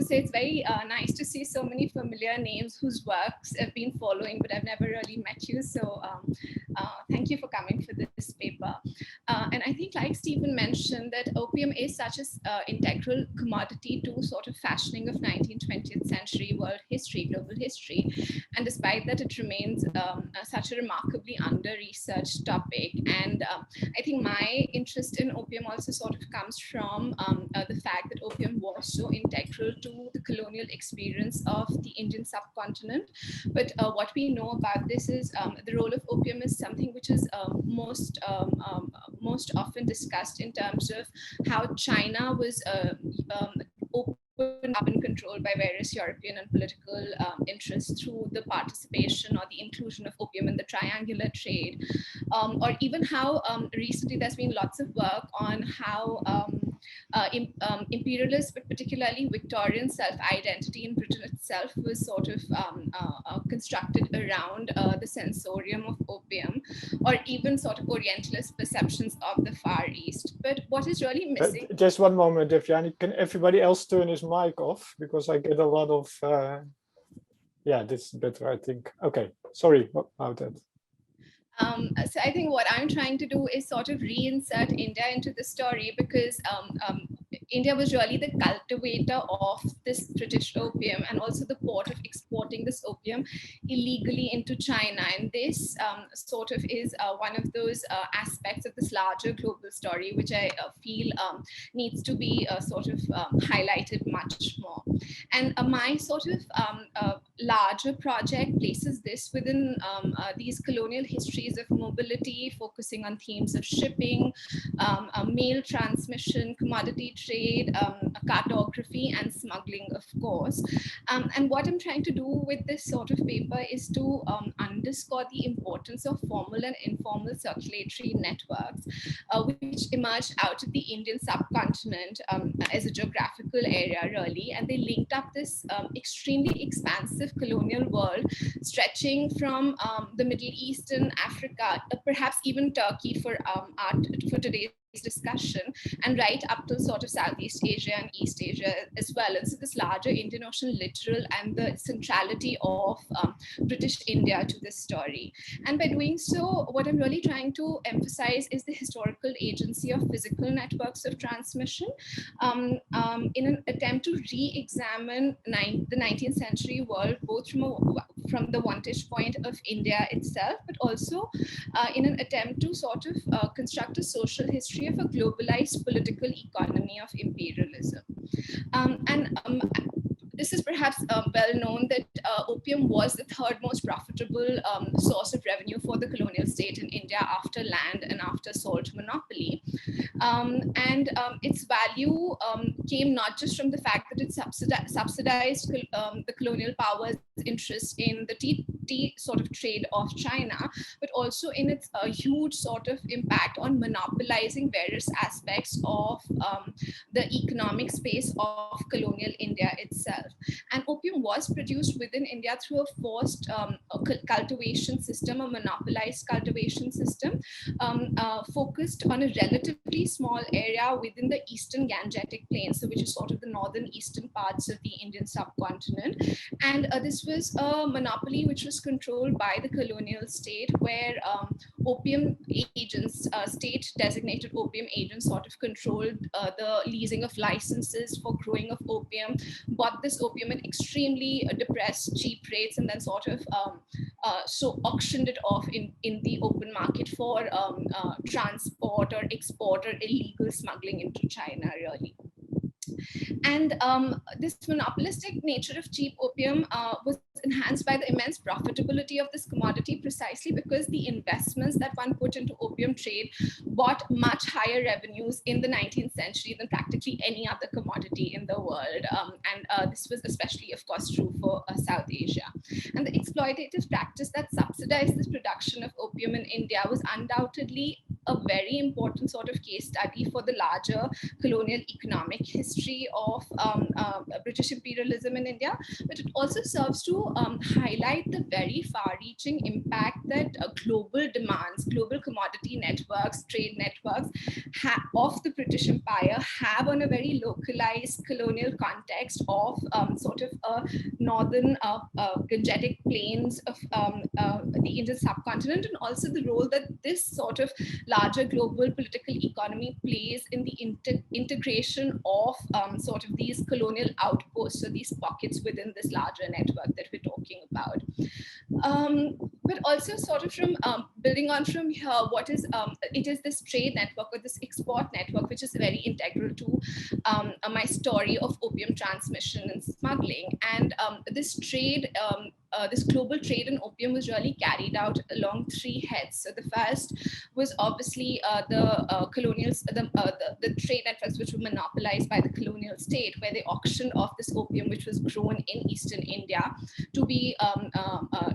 So it's very nice to see so many familiar names whose works I've been following, but I've never really met you. So thank you for coming for this paper. And I think, like Stephen mentioned, that opium is such an integral commodity to sort of fashioning of 19th, 20th century world history, global history. And despite that, it remains such a remarkably under-researched topic. And I think my interest in opium also sort of comes from the fact that opium was so integral to the colonial experience of the Indian subcontinent. But what we know about this is the role of opium is something which is most often discussed in terms of how China was open up and controlled by various European and political interests through the participation or the inclusion of opium in the triangular trade, or even how recently there's been lots of work on how imperialist, but particularly Victorian self-identity in Britain itself was sort of constructed around the sensorium of opium, or even sort of Orientalist perceptions of the Far East. But what is really missing— Just one moment, Devyani. Can everybody else turn his mic off? Because I get a lot of, yeah, this is better, I think. Okay, sorry about that. So I think what I'm trying to do is sort of reinsert India into the story, because India was really the cultivator of this British opium and also the port of exporting this opium illegally into China. And this sort of is one of those aspects of this larger global story, which I feel needs to be sort of highlighted much more. And my sort of larger project places this within these colonial histories of mobility, focusing on themes of shipping, mail transmission, commodity trade, cartography, and smuggling, of course. And what I'm trying to do with this sort of paper is to underscore the importance of formal and informal circulatory networks, which emerged out of the Indian subcontinent as a geographical area, really. And they linked up this extremely expansive colonial world, stretching from the Middle East and Africa, perhaps even Turkey for today's discussion, and right up to sort of Southeast Asia and East Asia as well. And so this larger Indian Ocean littoral and the centrality of British India to this story. And by doing so, what I'm really trying to emphasize is the historical agency of physical networks of transmission in an attempt to re-examine the 19th century world, both from the vantage point of India itself, but also in an attempt to sort of construct a social history of a globalized political economy of imperialism. This is perhaps well known that opium was the third most profitable source of revenue for the colonial state in India after land and after salt monopoly. Its value came not just from the fact that it subsidized the colonial power's interest in the tea sort of trade of China, but also in its huge sort of impact on monopolizing various aspects of the economic space of colonial India itself. And opium was produced within India through a forced cultivation system, a monopolized cultivation system, focused on a relatively small area within the eastern Gangetic Plains, so which is sort of the northern eastern parts of the Indian subcontinent. And this was a monopoly which was controlled by the colonial state, where opium agents, state designated opium agents, sort of controlled the leasing of licenses for growing of opium, bought this opium at extremely depressed cheap rates, and then sort of so auctioned it off in the open market for transport or export or illegal smuggling into China, really. And this monopolistic nature of cheap opium was enhanced by the immense profitability of this commodity, precisely because the investments that one put into opium trade brought much higher revenues in the 19th century than practically any other commodity in the world. This was especially, of course, true for South Asia. And the exploitative practice that subsidized this production of opium in India was undoubtedly a very important sort of case study for the larger colonial economic history of British imperialism in India, but it also serves to highlight the very far-reaching impact that global demands, global commodity networks, trade networks of the British Empire have on a very localized colonial context of sort of a northern Gangetic plains of the Indian subcontinent, and also the role that this sort of larger global political economy plays in the integration of sort of these colonial outposts, so these pockets within this larger network that we're talking about. But also sort of from building on from here, what is it is this trade network or this export network, which is very integral to my story of opium transmission and smuggling. And this trade, this global trade in opium was really carried out along three heads. So the first was obviously the colonials, the trade networks which were monopolized by the colonial state, where they auctioned off this opium which was grown in eastern India to be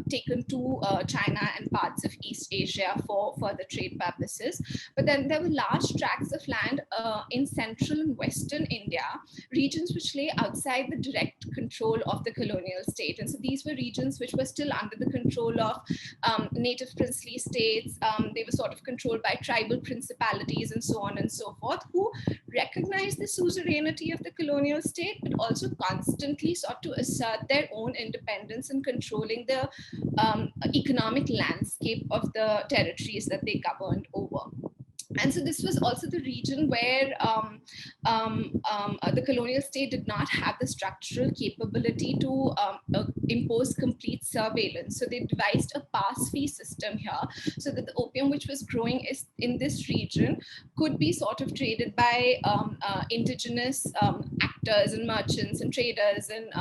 taken to China and parts of East Asia for further trade purposes. But then there were large tracts of land in central and western India, regions which lay outside the direct control of the colonial state. And so these were regions which were still under the control of native princely states. They were sort of controlled by tribal principalities and so on and so forth, who recognized the suzerainty of the colonial state, but also constantly sought to assert their own independence in controlling the economic landscape of the territories that they governed over. And so this was also the region where the colonial state did not have the structural capability to impose complete surveillance. So they devised a pass fee system here, so that the opium which was growing in this region could be sort of traded by indigenous actors and merchants and traders and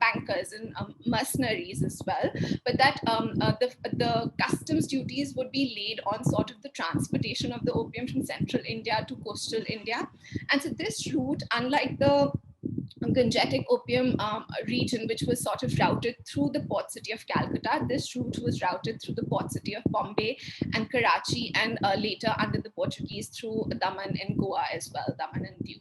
bankers and mercenaries as well. But that the customs duties would be laid on sort of the transportation of the opium from central India to coastal India. And so this route, unlike the Gangetic opium region, which was sort of routed through the port city of Calcutta, this route was routed through the port city of Bombay and Karachi, and later under the Portuguese through Daman and Goa as well, Daman and Diu.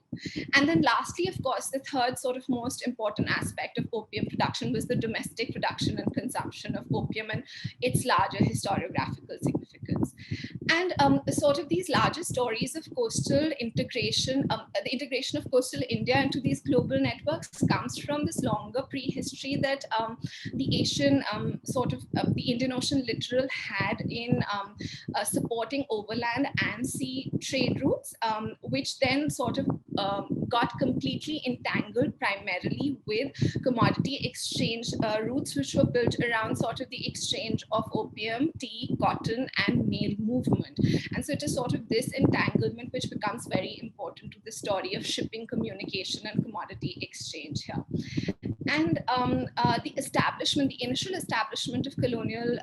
And then lastly, of course, the third sort of most important aspect of opium production was the domestic production and consumption of opium and its larger historiographical significance. And sort of these larger stories of coastal integration, the integration of coastal India into these global networks comes from this longer prehistory that the Asian the Indian Ocean littoral had in supporting overland and sea trade routes, which then sort of got completely entangled primarily with commodity exchange routes, which were built around sort of the exchange of opium, tea, cotton, and mail movement. And so it is sort of this entanglement which becomes very important to the story of shipping, communication, and commodity exchange here. And the initial establishment of colonial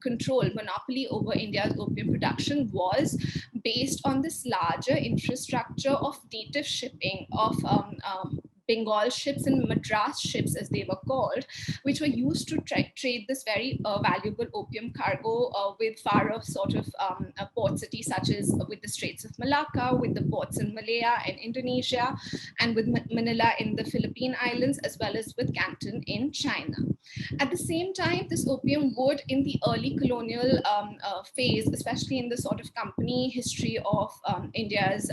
control, monopoly over India's opium production was based on this larger infrastructure of native shipping of Bengal ships and Madras ships, as they were called, which were used to trade this very valuable opium cargo with far off sort of port cities, such as with the Straits of Malacca, with the ports in Malaya and Indonesia, and with Manila in the Philippine Islands, as well as with Canton in China. At the same time, this opium would, in the early colonial phase, especially in the sort of company history of India's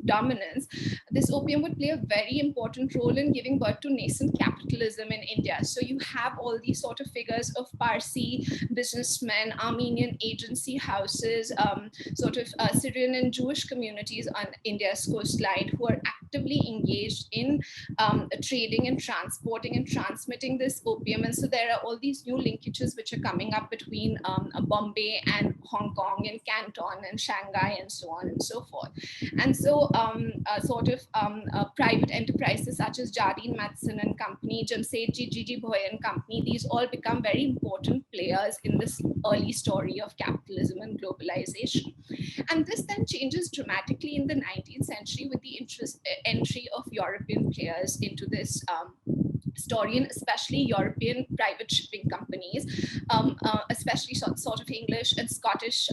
dominance, this opium would play a very important role in giving birth to nascent capitalism in India. So you have all these sort of figures of Parsi businessmen, Armenian agency houses, sort of Syrian and Jewish communities on India's coastline who are actively engaged in trading and transporting and transmitting this opium. And so there are all these new linkages which are coming up between Bombay and Hong Kong and Canton and Shanghai and so on and so forth. And so private enterprises such as Jardine Matheson and Company, Jamsetji Gigi Bhoy and Company, these all become very important players in this early story of capitalism and globalization. And this then changes dramatically in the 19th century with the entry of European players into this story, and especially European private shipping companies, especially sort of English and Scottish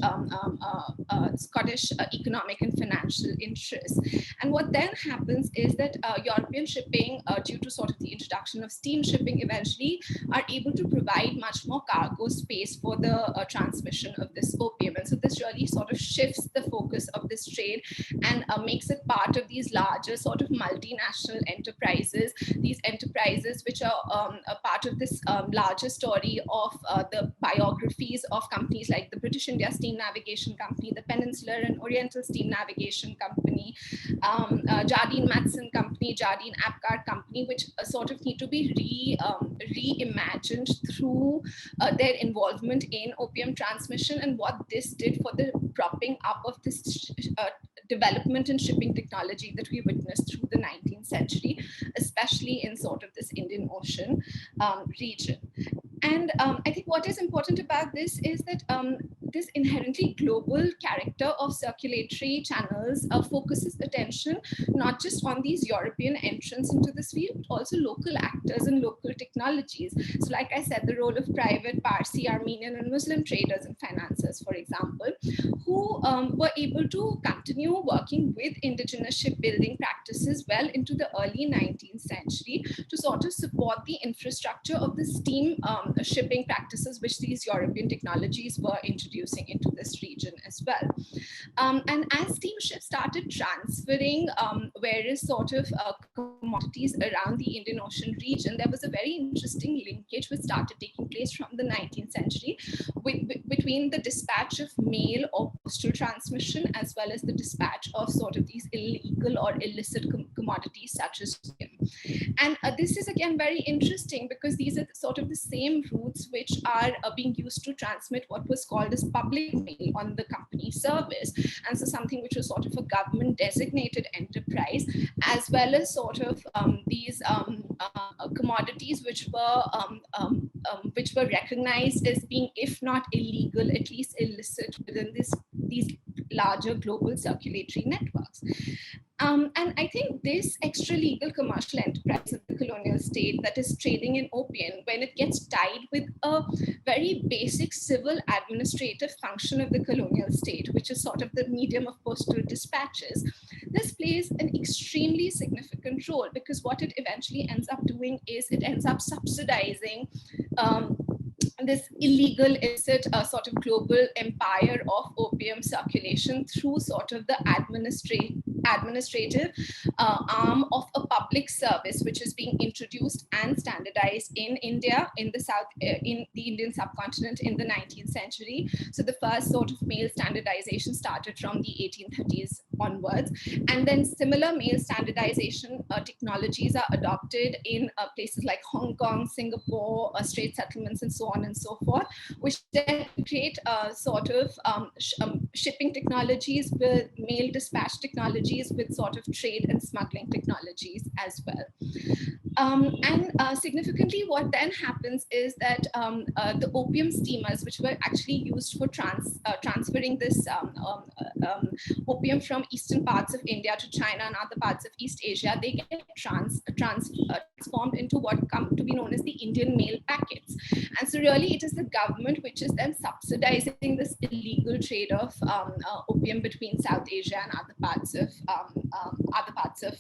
economic and financial interests. And what then happens is that European shipping, due to sort of the introduction of steam shipping, eventually are able to provide much more cargo space for the transmission of this opium. And so this really sort of shifts the focus of this trade and makes it part of these larger sort of multinational enterprises, these enterprises which are a part of this larger story of the biographies of companies like the British India Steam Navigation Company, the Peninsular and Oriental Steam Navigation Company, Jardine Matheson Company, Jardine Apgar Company, which sort of need to be reimagined through their involvement in opium transmission, and what this did for the propping up of this development in shipping technology that we witnessed through the 19th century, especially in sort of this Indian Ocean region. And I think what is important about this is that this inherently global character of circulatory channels focuses attention not just on these European entrants into this field, but also local actors and local technologies. So like I said, the role of private Parsi, Armenian, and Muslim traders and financiers, for example, who were able to continue working with indigenous shipbuilding practices well into the early 19th century to sort of support the infrastructure of the steam shipping practices which these European technologies were introducing into this region as well. And as steamships started transferring various sort of commodities around the Indian Ocean region, there was a very interesting linkage which started taking place from the 19th century between the dispatch of mail or postal transmission as well as the dispatch of sort of these illegal or illicit commodities such as opium. And this is again very interesting because these are sort of the same routes which are being used to transmit what was called as public mail on the company service. And so something which was sort of a government designated enterprise, as well as sort of these commodities which were recognized as being, if not illegal, at least illicit within these larger global circulatory networks. And I think this extra-legal commercial enterprise of the colonial state that is trading in opium, when it gets tied with a very basic civil administrative function of the colonial state, which is sort of the medium of postal dispatches, this plays an extremely significant role, because what it eventually ends up doing is it ends up subsidizing this illegal, illicit sort of global empire of opium circulation through sort of the administrative arm of a public service which is being introduced and standardized in India, in the South, in the Indian subcontinent in the 19th century. So the first sort of mail standardization started from the 1830s onwards, and then similar mail standardization technologies are adopted in places like Hong Kong, Singapore, Strait settlements, and so on and so forth, which then create sort of shipping technologies with mail dispatch technologies with sort of trade and smuggling technologies as well. And significantly, what then happens is that the opium steamers, which were actually used for transferring this opium from eastern parts of India to China and other parts of East Asia, they get transformed into what come to be known as the Indian mail packets. And so really it is the government which is then subsidizing this illegal trade of opium between South Asia and other parts of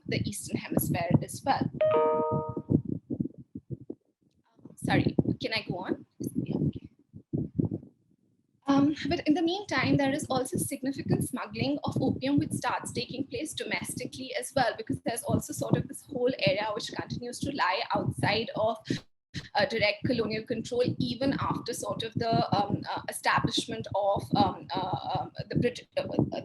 the Eastern Hemisphere as well. Sorry, can I go on? Yeah, okay. But in the meantime, there is also significant smuggling of opium which starts taking place domestically as well, because there's also sort of this whole area which continues to lie outside of direct colonial control, even after sort of the establishment of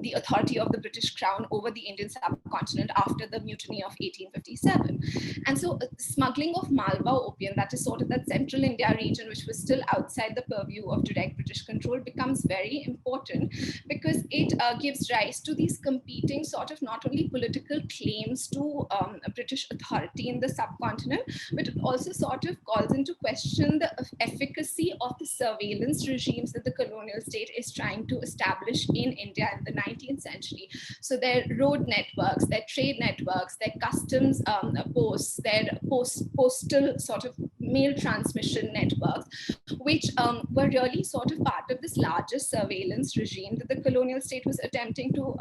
the authority of the British Crown over the Indian subcontinent after the mutiny of 1857. And so smuggling of Malwa opium, that is sort of that central India region which was still outside the purview of direct British control, becomes very important because it gives rise to these competing sort of not only political claims to British authority in the subcontinent, but it also sort of calls into question the efficacy of the surveillance regimes that the colonial state is trying to establish in India in the 19th century. So their road networks, their trade networks, their customs posts, their postal sort of mail transmission networks, which were really sort of part of this larger surveillance regime that the colonial state was attempting to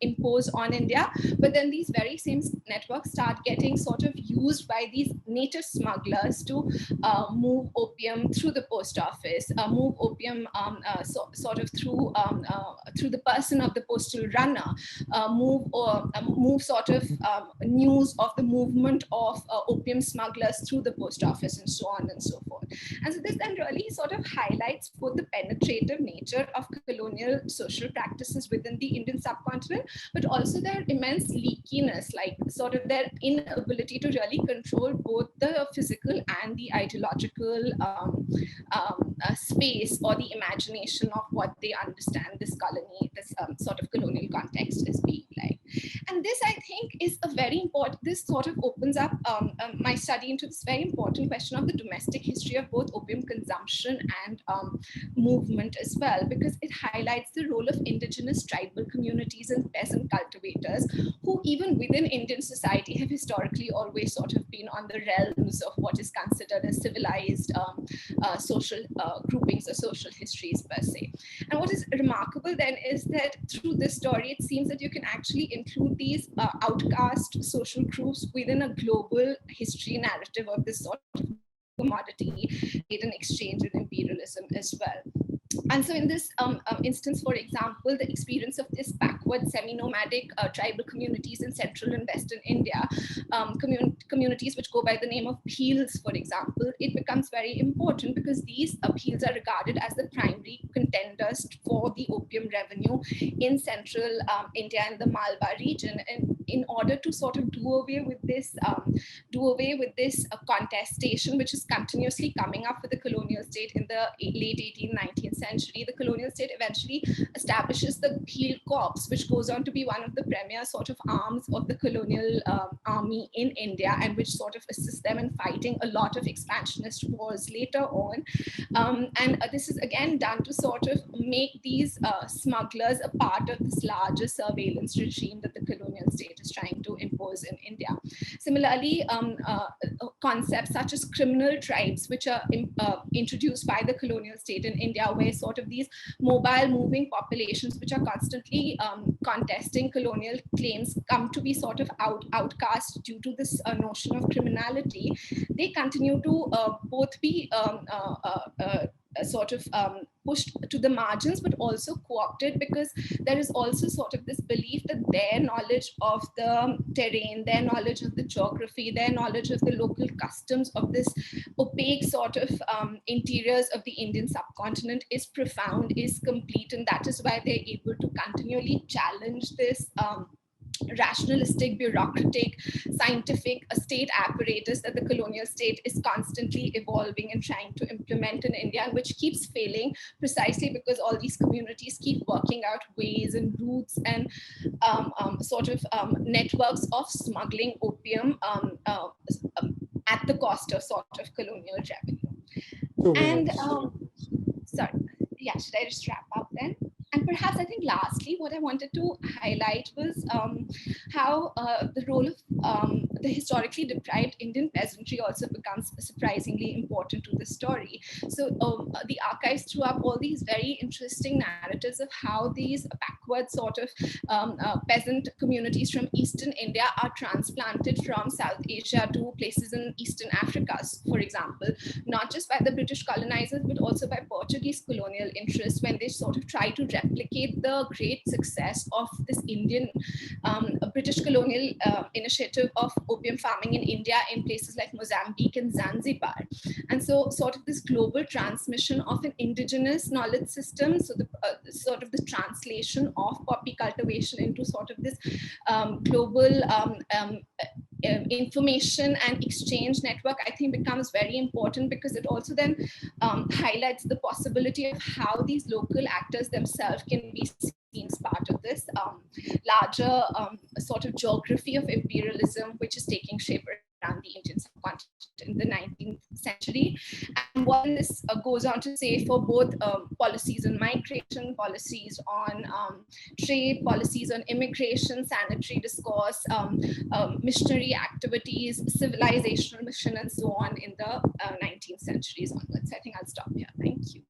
impose on India. But then these very same networks start getting sort of used by these native smugglers to move opium through the post office, move opium sort of through the person of the postal runner, move sort of news of the movement of opium smugglers through the post office, and so on and so forth. And so this then really sort of highlights both the penetrative nature of colonial social practices within the Indian subcontinent, but also their immense leakiness, like sort of their inability to really control both the physical and the ideological space or the imagination of what they understand this colony, this sort of colonial context as being like. And this, I think, is a very important, this sort of opens up my study into this very important question of the domestic history of both opium consumption and movement as well, because it highlights the role of indigenous tribal communities and peasant cultivators, who even within Indian society have historically always sort of been on the realms of what is considered as civilized social groupings or social histories per se. And what is remarkable then is that through this story, it seems that you can actually include these outcast social groups within a global history narrative of this sort of commodity trade and exchange with imperialism as well. And so in this instance, for example, the experience of this backward semi-nomadic tribal communities in central and western India, communities which go by the name of Bhils, for example, it becomes very important because these Bhils are regarded as the primary contenders for the opium revenue in central India and the Malabar region. And in order to sort of do away with this contestation, which is continuously coming up with the colonial state in the late 18th, 19th century, the colonial state eventually establishes the Bhil Corps, which goes on to be one of the premier sort of arms of the colonial army in India, and which sort of assists them in fighting a lot of expansionist wars later on. And this is again done to sort of make these smugglers a part of this larger surveillance regime that the colonial state is trying to impose in India. Similarly, concepts such as criminal tribes, which are introduced by the colonial state in India, where sort of these mobile moving populations, which are constantly contesting colonial claims, come to be sort of outcast due to this notion of criminality. They continue to both be sort of pushed to the margins, but also co-opted, because there is also sort of this belief that their knowledge of the terrain, their knowledge of the geography, their knowledge of the local customs of this opaque sort of interiors of the Indian subcontinent is profound, is complete, and that is why they're able to continually challenge this rationalistic, bureaucratic, scientific state apparatus that the colonial state is constantly evolving and trying to implement in India, and which keeps failing precisely because all these communities keep working out ways and routes and sort of networks of smuggling opium at the cost of sort of colonial revenue. And sorry, yeah, should I just wrap up then? And perhaps I think lastly, what I wanted to highlight was how the role of the historically deprived Indian peasantry also becomes surprisingly important to the story. So the archives threw up all these very interesting narratives of how these backward sort of peasant communities from Eastern India are transplanted from South Asia to places in Eastern Africa, for example, not just by the British colonizers, but also by Portuguese colonial interests when they sort of try to replicate the great success of this Indian British colonial initiative of opium farming in India in places like Mozambique and Zanzibar. And so sort of this global transmission of an indigenous knowledge system, so the sort of the translation of poppy cultivation into sort of this global information and exchange network, I think becomes very important, because it also then highlights the possibility of how these local actors themselves can be seen as part of this larger sort of geography of imperialism, which is taking shape around the Indian subcontinent in the 19th century. And what this goes on to say for both policies on migration, policies on trade, policies on immigration, sanitary discourse, missionary activities, civilizational mission, and so on in the 19th centuries onwards. I think I'll stop here. Thank you.